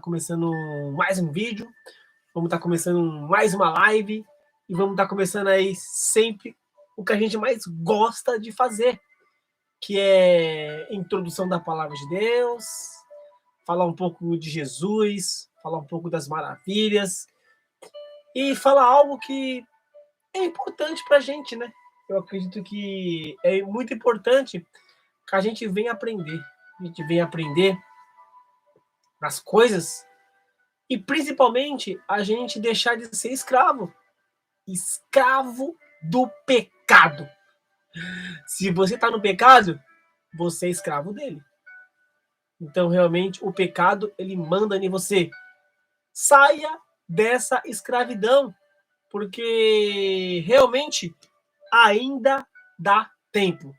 começando mais um vídeo, vamos estar começando mais uma live e vamos estar começando aí sempre o que a gente mais gosta de fazer, que é introdução da palavra de Deus, falar um pouco de Jesus, falar um pouco das maravilhas e falar algo que é importante para a gente, né? Eu acredito que é muito importante que a gente venha aprender. A gente venha aprender as coisas e principalmente a gente deixar de ser escravo do pecado. Se você está no pecado, você é escravo dele. Então realmente o pecado ele manda em você. Saia dessa escravidão, porque realmente ainda dá tempo.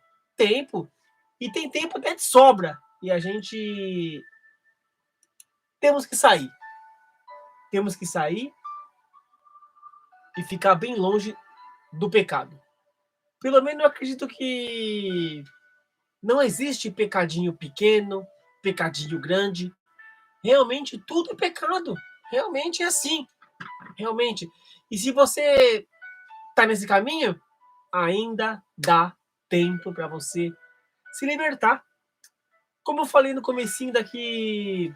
E tem tempo até de sobra. E a gente temos que sair. Temos que sair e ficar bem longe do pecado. Pelo menos eu acredito que não existe pecadinho pequeno, pecadinho grande. Realmente tudo é pecado. Realmente é assim. Realmente. E se você está nesse caminho, ainda dá tempo para você se libertar. Como eu falei no comecinho daqui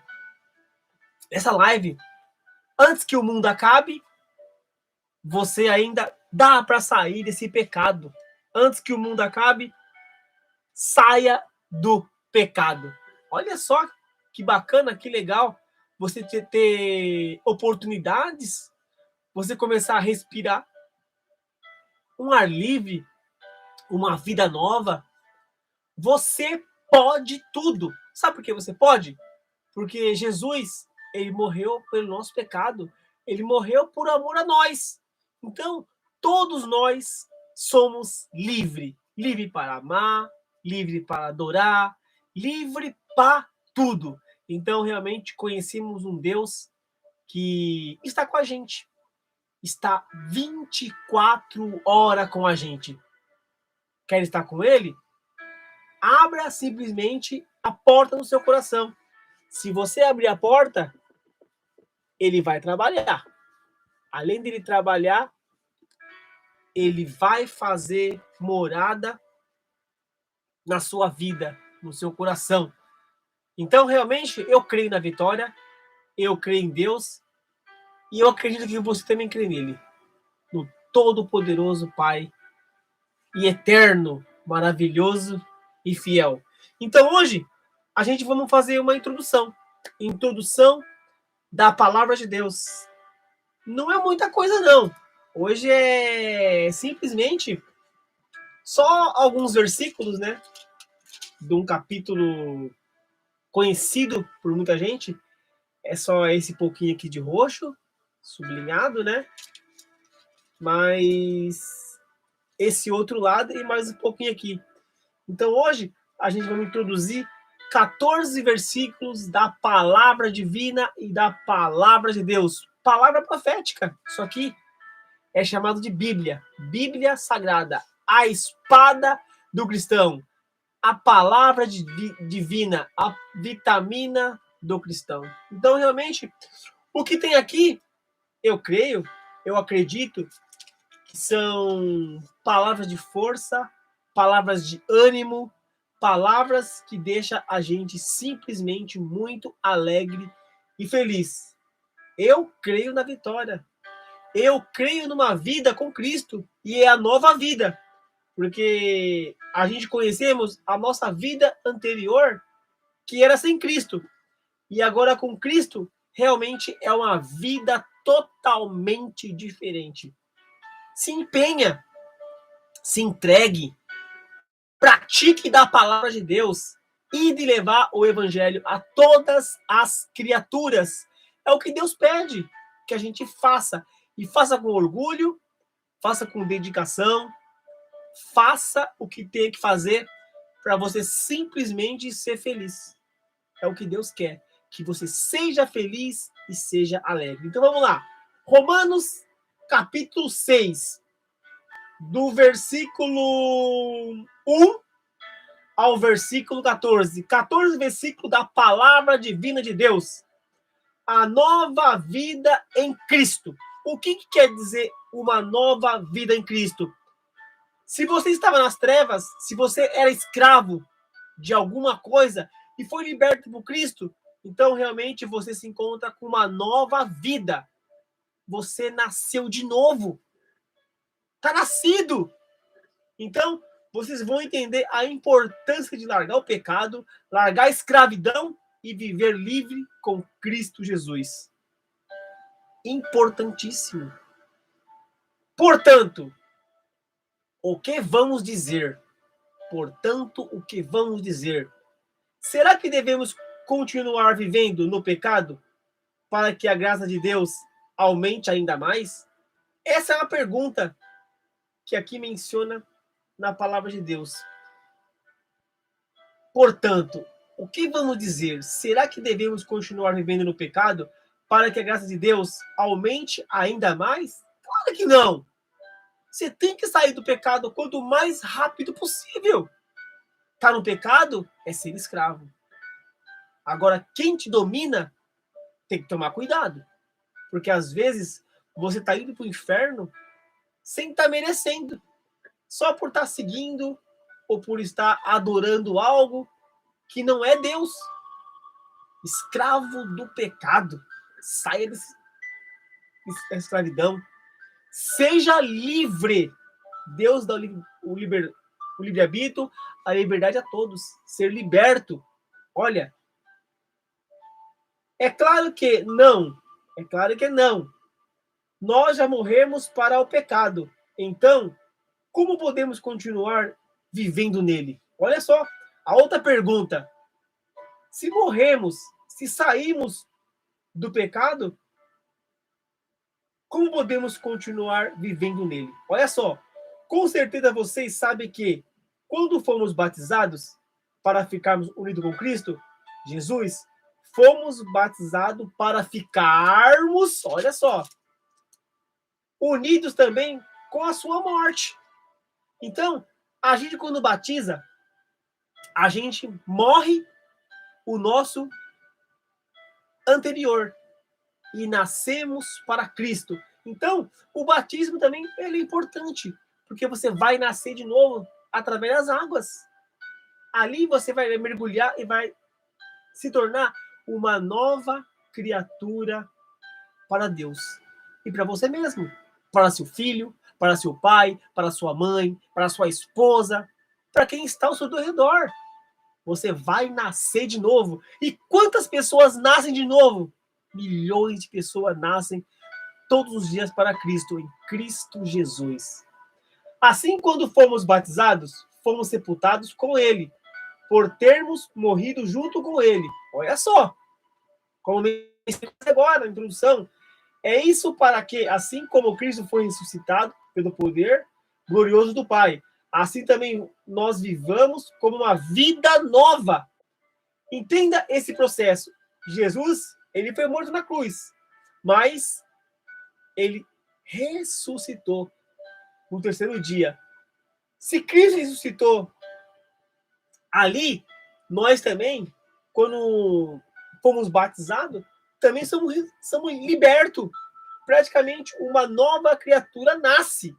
dessa live, antes que o mundo acabe, você ainda dá para sair desse pecado. Antes que o mundo acabe, saia do pecado. Olha só que bacana, que legal você ter oportunidades, você começar a respirar um ar livre, uma vida nova. Você pode tudo. Sabe por que você pode? Porque Jesus, ele morreu pelo nosso pecado. Ele morreu por amor a nós. Então, todos nós somos livres. Livre para amar, livre para adorar, livre para tudo. Então, realmente, conhecemos um Deus que está com a gente. Está 24 horas com a gente. Quer estar com ele? Abra simplesmente a porta do seu coração. Se você abrir a porta, ele vai trabalhar. Além dele trabalhar, ele vai fazer morada na sua vida, no seu coração. Então, realmente, eu creio na vitória, eu creio em Deus, e eu acredito que você também crê nele. No Todo-Poderoso Pai, e eterno, maravilhoso e fiel. Então, hoje, a gente vamos fazer uma introdução. Introdução da palavra de Deus. Não é muita coisa, não. Hoje é simplesmente só alguns versículos, né? De um capítulo conhecido por muita gente. É só esse pouquinho aqui de roxo, sublinhado, né? Mas esse outro lado e mais um pouquinho aqui. Então hoje a gente vai introduzir 14 versículos da palavra divina e da palavra de Deus. Palavra profética. Isso aqui é chamado de Bíblia. Bíblia Sagrada. A espada do cristão. A palavra divina. A vitamina do cristão. Então, realmente, o que tem aqui, eu creio, eu acredito, que são palavras de força, palavras de ânimo, palavras que deixam a gente simplesmente muito alegre e feliz. Eu creio na vitória. Eu creio numa vida com Cristo e é a nova vida. Porque a gente conhecemos a nossa vida anterior que era sem Cristo. E agora com Cristo realmente é uma vida totalmente diferente. Se empenha, se entregue, pratique da palavra de Deus e de levar o evangelho a todas as criaturas. É o que Deus pede que a gente faça. E faça com orgulho, faça com dedicação, faça o que tem que fazer para você simplesmente ser feliz. É o que Deus quer, que você seja feliz e seja alegre. Então vamos lá. Romanos capítulo 6, do versículo 1 ao versículo 14. 14 versículos da palavra divina de Deus. a nova vida em Cristo. O que quer dizer uma nova vida em Cristo? Se você estava nas trevas, se você era escravo de alguma coisa e foi liberto por Cristo, então realmente você se encontra com uma nova vida. Você nasceu de novo. Está nascido. Então, vocês vão entender a importância de largar o pecado, largar a escravidão e viver livre com Cristo Jesus. Importantíssimo. Portanto, o que vamos dizer? Portanto, o que vamos dizer? Será que devemos continuar vivendo no pecado para que a graça de Deus aumente ainda mais? Essa é uma pergunta que aqui menciona na palavra de Deus. Portanto, o que vamos dizer? Será que devemos continuar vivendo no pecado para que a graça de Deus aumente ainda mais? Claro que não! Você tem que sair do pecado quanto mais rápido possível. Tá no pecado é ser escravo. Agora, quem te domina tem que tomar cuidado. Porque às vezes você tá indo para o inferno sem estar merecendo. Só por estar seguindo ou por estar adorando algo que não é Deus. Escravo do pecado. Saia dessa escravidão. Seja livre. Deus dá o livre-arbítrio, a liberdade a todos. Ser liberto. Olha, é claro que não. É claro que não. Nós já morremos para o pecado. Então, como podemos continuar vivendo nele? Olha só, a outra pergunta. Se morremos, se saímos do pecado, como podemos continuar vivendo nele? Olha só, com certeza vocês sabem que quando fomos batizados para ficarmos unidos com Cristo, Jesus, fomos batizados para ficarmos, olha só, unidos também com a sua morte. Então, a gente quando batiza, a gente morre o nosso anterior e nascemos para Cristo. Então, o batismo também ele é importante, porque você vai nascer de novo através das águas. Ali você vai mergulhar e vai se tornar uma nova criatura para Deus e para você mesmo, para seu filho, para seu pai, para sua mãe, para sua esposa, para quem está ao seu redor. Você vai nascer de novo. E quantas pessoas nascem de novo? Milhões de pessoas nascem todos os dias para Cristo, em Cristo Jesus. Assim, quando fomos batizados, fomos sepultados com Ele, por termos morrido junto com Ele. Olha só, como mencionei agora na introdução, é isso para que, assim como Cristo foi ressuscitado pelo poder glorioso do Pai, assim também nós vivamos como uma vida nova. Entenda esse processo. Jesus, ele foi morto na cruz, mas ele ressuscitou no terceiro dia. Se Cristo ressuscitou ali, nós também, quando fomos batizados, também somos libertos. Praticamente uma nova criatura nasce.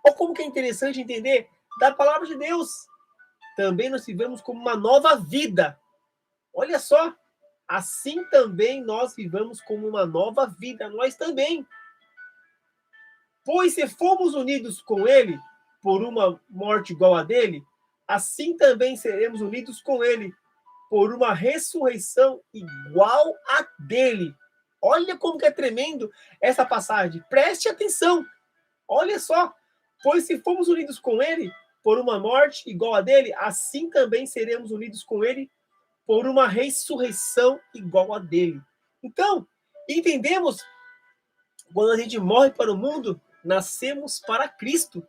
Olha como que é interessante entender da palavra de Deus. Também nós vivemos como uma nova vida. Olha só, assim também nós vivamos como uma nova vida, nós também. Pois se fomos unidos com ele por uma morte igual a dele, assim também seremos unidos com ele por uma ressurreição igual a dele. Olha como que é tremendo essa passagem. Preste atenção. Olha só. Pois se fomos unidos com ele por uma morte igual a dele, assim também seremos unidos com ele por uma ressurreição igual a dele. Então, entendemos, quando a gente morre para o mundo, nascemos para Cristo.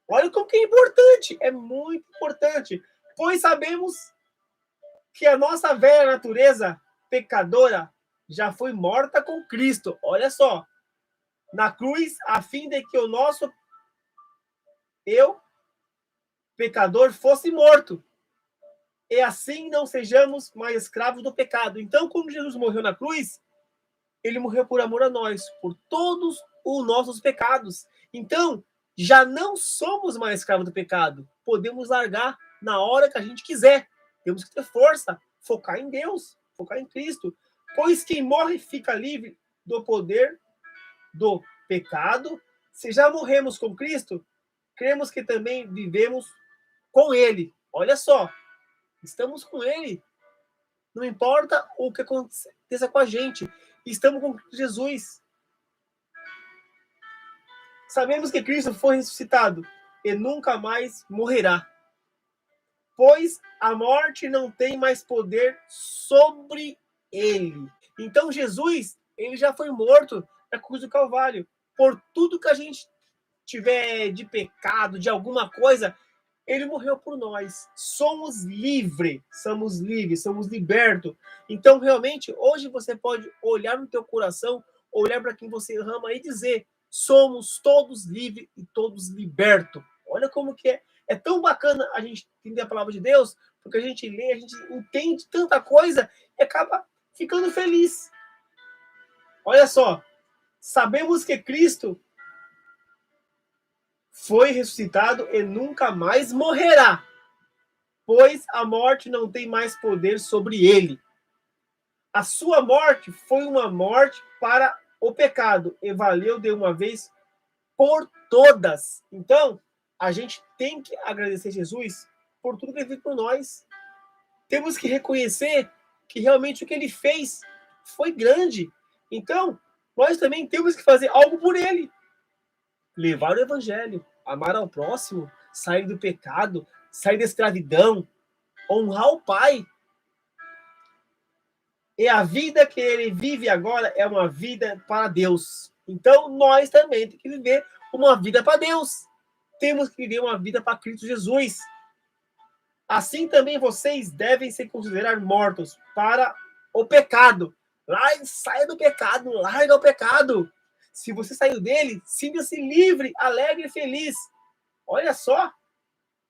Olha como que é importante, é muito importante, pois sabemos que a nossa velha natureza pecadora já foi morta com Cristo. Olha só, na cruz, a fim de que o nosso eu, pecador, fosse morto. e assim não sejamos mais escravos do pecado. Então, quando Jesus morreu na cruz, ele morreu por amor a nós, por todos os nossos pecados. Então, já não somos mais escravos do pecado. Podemos largar na hora que a gente quiser. Temos que ter força, focar em Deus, focar em Cristo. Pois quem morre fica livre do poder do pecado. Se já morremos com Cristo, cremos que também vivemos com Ele. Olha só, estamos com Ele. Não importa o que aconteça com a gente, estamos com Jesus. Sabemos que Cristo foi ressuscitado e nunca mais morrerá, pois a morte não tem mais poder sobre ele. Então Jesus, ele já foi morto na cruz do Calvário. Por tudo que a gente tiver de pecado, de alguma coisa, ele morreu por nós. Somos livres, somos libertos. Então, realmente, hoje você pode olhar no teu coração, olhar para quem você ama e dizer: somos todos livres e todos libertos. Olha como que é. É tão bacana a gente entender a palavra de Deus, porque a gente lê, a gente entende tanta coisa e acaba ficando feliz. Olha só, sabemos que Cristo foi ressuscitado e nunca mais morrerá, pois a morte não tem mais poder sobre ele. A sua morte foi uma morte para o pecado e valeu de uma vez por todas. Então, a gente tem que agradecer Jesus por tudo que ele fez por nós. Temos que reconhecer que realmente o que ele fez foi grande. Então, nós também temos que fazer algo por ele. Levar o evangelho, amar ao próximo, sair do pecado, sair da escravidão, honrar o Pai. E a vida que ele vive agora é uma vida para Deus. Então, nós também temos que viver uma vida para Deus. Temos que viver uma vida para Cristo Jesus. Assim também vocês devem se considerar mortos para o pecado. Saia do pecado, larga o pecado. Se você saiu dele, sinta-se livre, alegre e feliz. Olha só,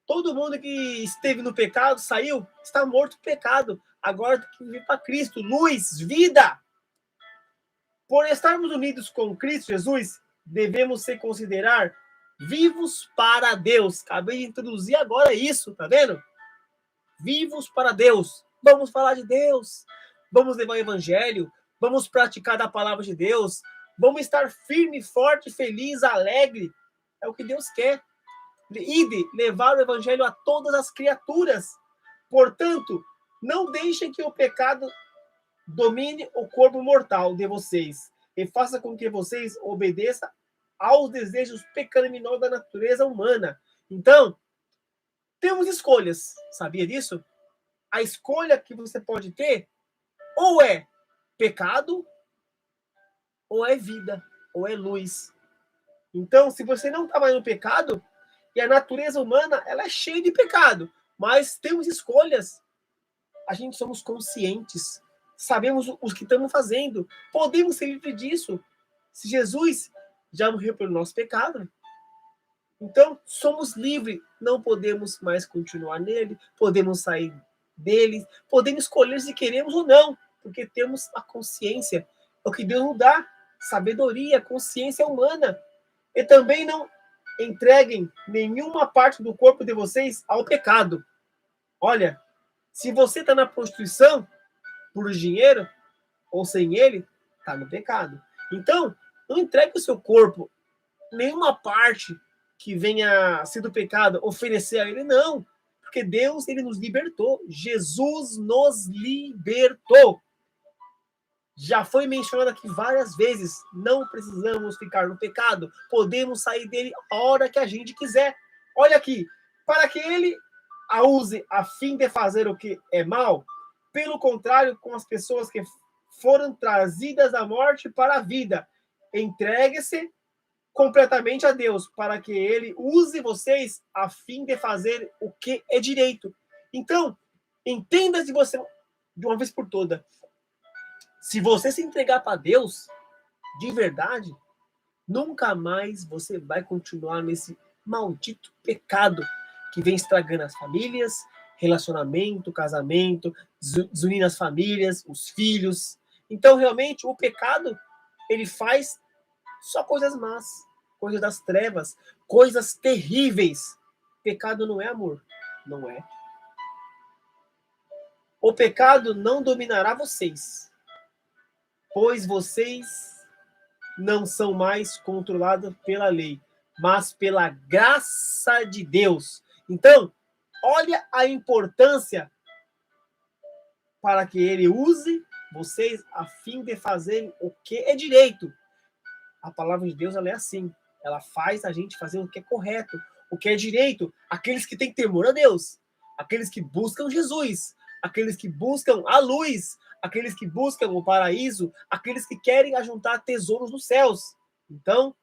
todo mundo que esteve no pecado, saiu, está morto no pecado. Agora tem que viver para Cristo, luz, vida. Por estarmos unidos com Cristo Jesus, devemos se considerar vivos para Deus. Acabei de introduzir agora isso, tá vendo? Vivos para Deus. Vamos falar de Deus. Vamos levar o evangelho. Vamos praticar da palavra de Deus. Vamos estar firme, forte, feliz, alegre. É o que Deus quer. Ide levar o evangelho a todas as criaturas. Portanto, não deixem que o pecado domine o corpo mortal de vocês e faça com que vocês obedeçam aos desejos pecaminosos da natureza humana. Então, temos escolhas. Sabia disso? A escolha que você pode ter ou é pecado, ou é vida, ou é luz. Então, se você não está mais no pecado, e a natureza humana ela é cheia de pecado, mas temos escolhas. A gente somos conscientes, sabemos o que estamos fazendo, podemos ser livres disso. Se Jesus já morreu pelo nosso pecado, então somos livres, não podemos mais continuar nele, podemos sair dele, podemos escolher se queremos ou não, porque temos a consciência, é o que Deus nos dá, sabedoria, consciência humana. E também não entreguem nenhuma parte do corpo de vocês ao pecado. Olha, se você está na prostituição por dinheiro ou sem ele, está no pecado. Então, não entregue o seu corpo, nenhuma parte que venha ser do pecado, oferecer a ele, não. Porque Deus, ele nos libertou. Jesus nos libertou. Já foi mencionado aqui várias vezes, não precisamos ficar no pecado, podemos sair dele a hora que a gente quiser. Olha aqui, para que ele a use a fim de fazer o que é mal, pelo contrário, com as pessoas que foram trazidas da morte para a vida, entregue-se completamente a Deus, para que ele use vocês a fim de fazer o que é direito. Então, entenda de você de uma vez por todas. Se você se entregar para Deus, de verdade, nunca mais você vai continuar nesse maldito pecado que vem estragando as famílias, relacionamento, casamento, desunir as famílias, os filhos. Então, realmente, o pecado, ele faz só coisas más, coisas das trevas, coisas terríveis. Pecado não é amor, não é. O pecado não dominará vocês, pois vocês não são mais controlados pela lei, mas pela graça de Deus. Então, olha a importância para que ele use vocês a fim de fazerem o que é direito. A palavra de Deus, ela é assim. Ela faz a gente fazer o que é correto, o que é direito. Aqueles que têm temor a Deus, aqueles que buscam Jesus, aqueles que buscam a luz, aqueles que buscam o paraíso, aqueles que querem ajuntar tesouros nos céus. Então,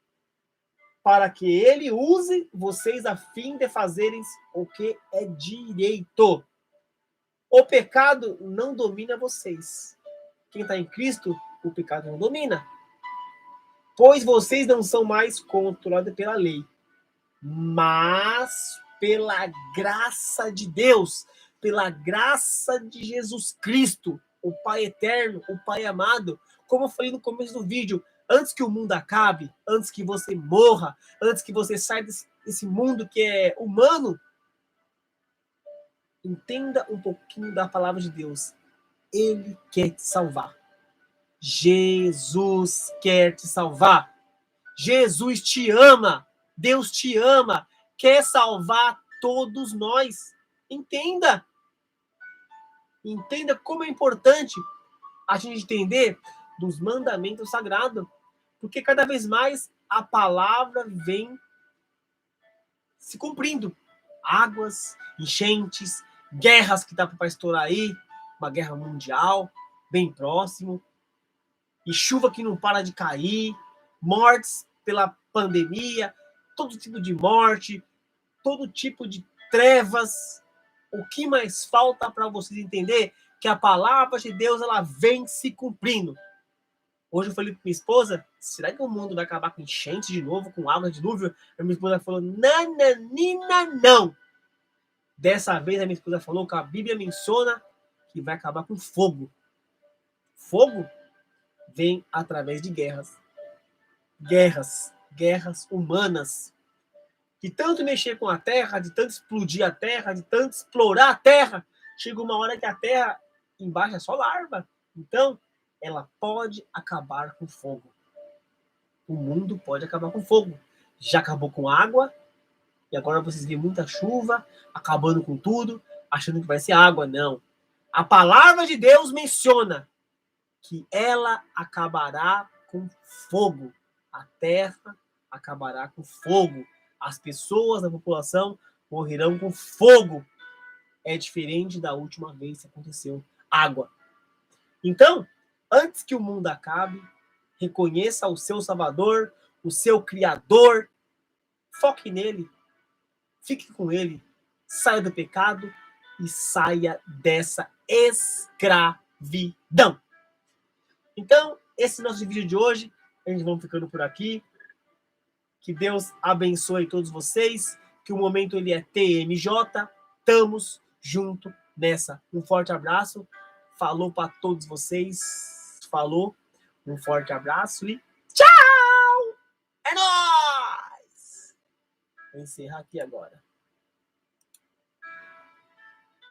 para que ele use vocês a fim de fazerem o que é direito. O pecado não domina vocês. Quem está em Cristo, o pecado não domina. Pois vocês não são mais controlados pela lei, mas pela graça de Deus, pela graça de Jesus Cristo, o Pai eterno, o Pai amado. Como eu falei no começo do vídeo, antes que o mundo acabe, antes que você morra, antes que você saia desse mundo que é humano, entenda um pouquinho da palavra de Deus. Ele quer te salvar. Jesus quer te salvar. Jesus te ama. Deus te ama. Quer salvar todos nós. Entenda. Entenda como é importante a gente entender dos mandamentos sagrados. Porque cada vez mais a palavra vem se cumprindo. Águas, enchentes, guerras que tá para estourar aí, uma guerra mundial, bem próximo, e chuva que não para de cair, mortes pela pandemia, todo tipo de morte, todo tipo de trevas. O que mais falta para vocês entender que a palavra de Deus ela vem se cumprindo? Hoje eu falei com minha esposa, será que o mundo vai acabar com enchente de novo, com água de dilúvio? A minha esposa falou, nananina, não. Dessa vez a minha esposa falou que a Bíblia menciona que vai acabar com fogo. Fogo vem através de guerras. Guerras humanas. De tanto mexer com a terra, de tanto explodir a terra, de tanto explorar a terra, chega uma hora que a terra embaixo é só larva. Então, ela pode acabar com fogo. O mundo pode acabar com fogo. Já acabou com água, e agora vocês veem muita chuva, acabando com tudo, achando que vai ser água. Não. A palavra de Deus menciona que ela acabará com fogo. A terra acabará com fogo. As pessoas da população morrerão com fogo. É diferente da última vez que aconteceu. Água. Então, antes que o mundo acabe, reconheça o seu Salvador, o seu Criador, foque nele, fique com ele, saia do pecado e saia dessa escravidão. Então, esse é o nosso vídeo de hoje. A gente vai ficando por aqui. Que Deus abençoe todos vocês. Que o momento ele é TMJ. Estamos junto nessa. Um forte abraço. Falou para todos vocês. Falou. Um forte abraço e tchau! É nóis! Vou encerrar aqui agora.